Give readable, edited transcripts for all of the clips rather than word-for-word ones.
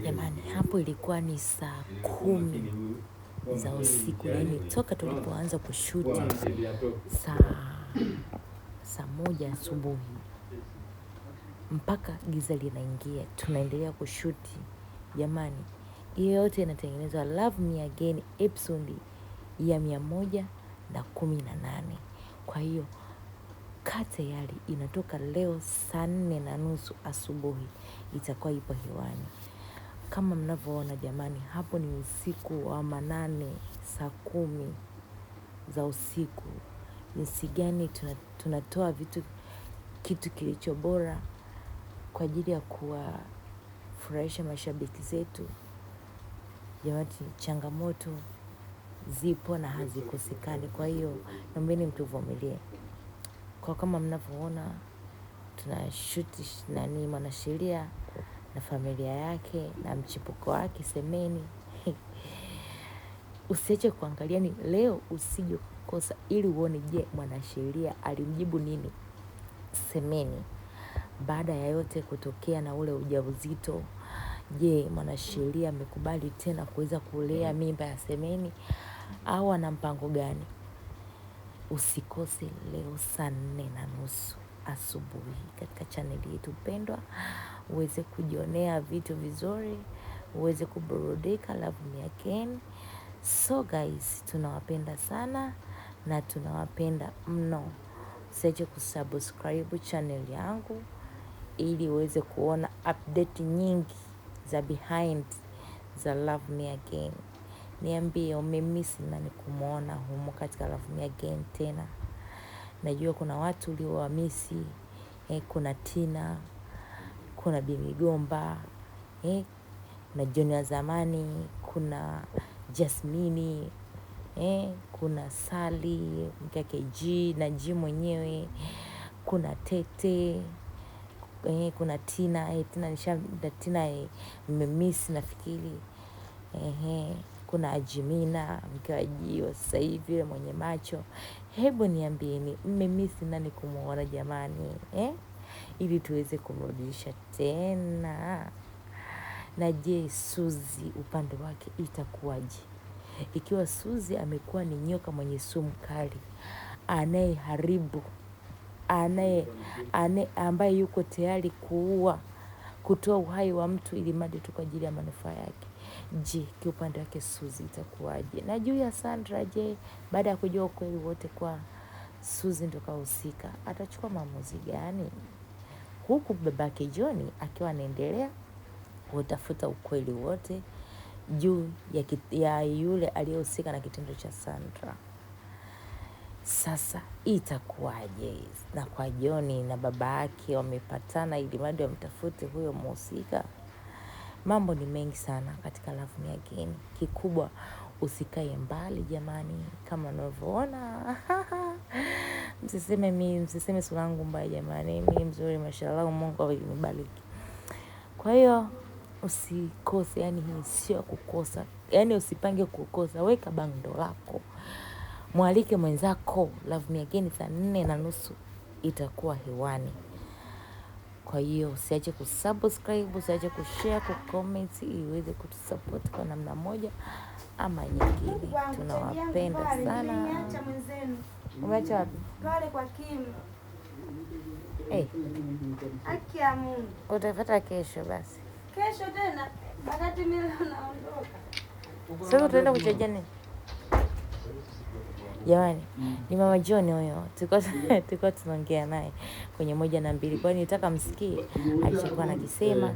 Jamani, hapo ilikuwa ni saa 10 za usiku, yani toka tulipoanza kushuti saa 1 asubuhi mpaka giza linaingia tunaendelea kushuti. Jamani, hiyo yote inatengenezwa Love Me Again episode ya 118. Kwa hiyo kate yali inatoka leo saa 4:30 asubuhi, itakuwa ipo hewani. Kama mnavyoona jamani, hapo ni usiku wa manane, saa 10 za usiku. Jinsi gani tunatoa kitu kilicho bora kwa ajili ya kuwafurahisha mashabiki zetu. Jamani, changamoto zipo na hazikosekani. Kwa hiyo naombeni mtuvumilie. Kwa kama mnavyoona tunashuti Mwanasheria na familia yake na mchipuko wake Semeni. Usiache kuangalia, ni leo usije kukosa ili uone, je, Mwanasheria alimjibu nini Semeni baada ya yote kutokea na ule ujauzito. Je, Mwanasheria amekubali tena kuweza kulea mimba ya Semeni au ana mpango gani? Usikose leo saa 4:30 asubuhi katika channel yetu pendwa, uweze kujionea vitu vizuri, uweze kuburudika. Love Me Again. So guys, tunawapenda sana na tunawapenda mno. Usiache kusubscribe channel yangu ili uweze kuona update nyingi za behind za Love Me Again. Niambie umemiss nani kumuona humo katika Love Me Again tena. Najua kuna watu uliowamisi. Kuna Tina, kuna Bimigomba, kuna Johnny wa zamani, kuna Jasmini, kuna Sally, mkake G na G mwenyewe, kuna Tete, kuna Tina, Tina mmemiss nafikiri. Kuna Ajimina, mke wa G wa sasa hivi mwenye macho. Hebu niambieni mmemiss nani kumuona jamani, ili tuweze kumrudisha tena. Na je, Suzi upande wake itakuwaje? Ikiwa Suzi amekuwa ni nyoka mwenye sumu kali, anayeharibu, ambaye yuko tayari kutoa uhai wa mtu ili mradi tu kwa ajili ya manufaa yake. Je, kiupande wake Suzi itakuwaje? Na juu ya Sandra, je, baada ya kujua ukweli wote kwa Suzi ndo kahusika, atachukua maamuzi gani? Huku babake Johnny akiwa anaendelea kutafuta ukweli wote juu ya yule aliyehusika na kitendo cha Sandra. Sasa itakuwaje? Na kwa Johnny na baba yake wamepatana ili mradi wamtafute huyo mhusika. Mambo ni mengi sana katika Love Me Again. Kikubwa usikae mbali jamani, kama unavyoona. Msiseme sura yangu mbaya jamani, mimi mzuri mashallah, Mungu amenibariki. Kwa hiyo usikose, yani hii sio kukosa. Yani usipange kukosa, weka bando lako. Mwalike mwenzako, Love Me Again saa 4:30 itakuwa hewani. Kwa hiyo usiache kusubscribe, usiache kushare, kucomment ili uweze kutusupport kwa namna moja ama nyingine. Tunawapenda sana. Nimeacha mwenzenu. Umeacha wapi? Pale kwa Kim. Haki ya Mungu. Utafuata kesho basi. Kesho tena wakati mimi naondoka. Sasa tutaenda kuchaja nini? Jamani, ni Mama John huyo. Tulikuwa tunaongea naye kwenye 1 na 2. Kwa hiyo nitaka msikie alichokuwa anakisema.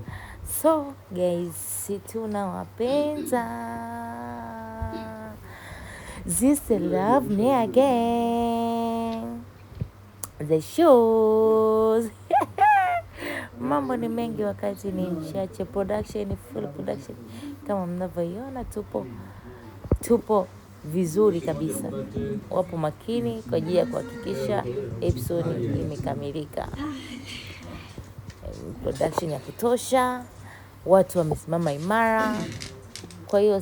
So guys, tunawapenda. This Love Me Again. The shows. Mambo ni mengi wakati ni mchache. Production, full production. Kama mnavyoiona tupo vizuri kabisa. Wapo makini kwa ajili ya kuhakikisha episode imekamilika. Production ya kutosha. Watu wamesimama imara. Kwa hiyo